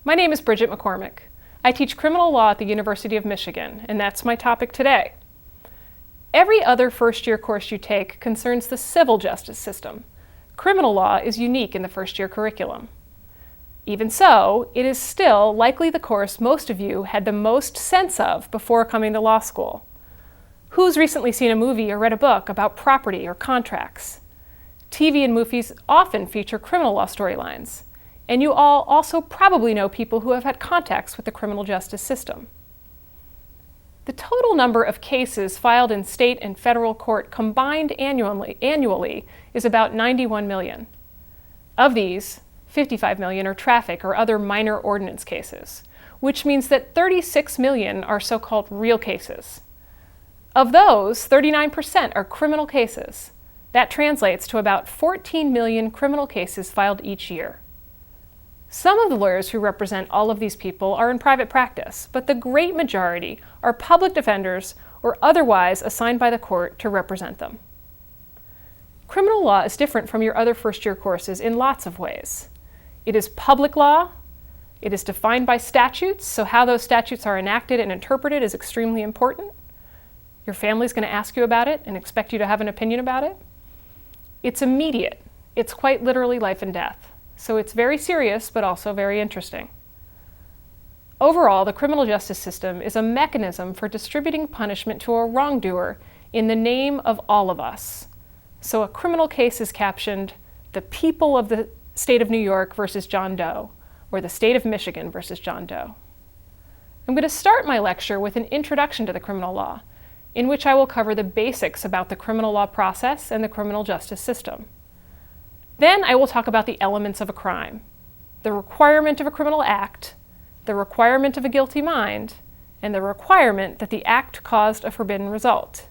My name is Bridget McCormick. I teach criminal law at the University of Michigan, and that's my topic today. Every other first-year course you take concerns the civil justice system. Criminal law is unique in the first-year curriculum. Even so, it is still likely the course most of you had the most sense of before coming to law school. Who's recently seen a movie or read a book about property or contracts? TV and movies often feature criminal law storylines, and you all also probably know people who have had contacts with the criminal justice system. The total number of cases filed in state and federal court combined annually is about 91 million. Of these, 55 million are traffic or other minor ordinance cases, which means that 36 million are so-called real cases. Of those, 39% are criminal cases. That translates to about 14 million criminal cases filed each year. Some of the lawyers who represent all of these people are in private practice, but the great majority are public defenders or otherwise assigned by the court to represent them. Criminal law is different from your other first-year courses in lots of ways. It is public law. It is defined by statutes, so how those statutes are enacted and interpreted is extremely important. Your family's going to ask you about it and expect you to have an opinion about it. It's immediate. It's quite literally life and death. So it's very serious, but also very interesting. Overall, the criminal justice system is a mechanism for distributing punishment to a wrongdoer in the name of all of us. So a criminal case is captioned, "The people of the state of New York versus John Doe," or "the state of Michigan versus John Doe." I'm going to start my lecture with an introduction to the criminal law, in which I will cover the basics about the criminal law process and the criminal justice system. Then I will talk about the elements of a crime, the requirement of a criminal act, the requirement of a guilty mind, and the requirement that the act caused a forbidden result.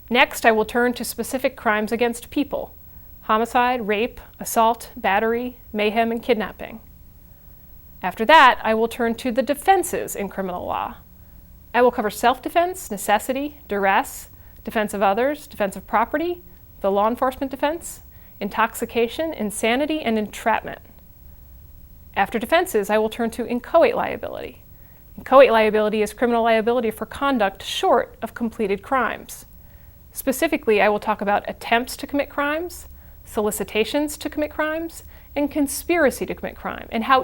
Next, I will turn to specific crimes against people: homicide, rape, assault, battery, mayhem, and kidnapping. After that, I will turn to the defenses in criminal law. I will cover self-defense, necessity, duress, defense of others, defense of property, the law enforcement defense, intoxication, insanity, and entrapment. After defenses, I will turn to inchoate liability. Inchoate liability is criminal liability for conduct short of completed crimes. Specifically, I will talk about attempts to commit crimes, solicitations to commit crimes, and conspiracy to commit crime, and how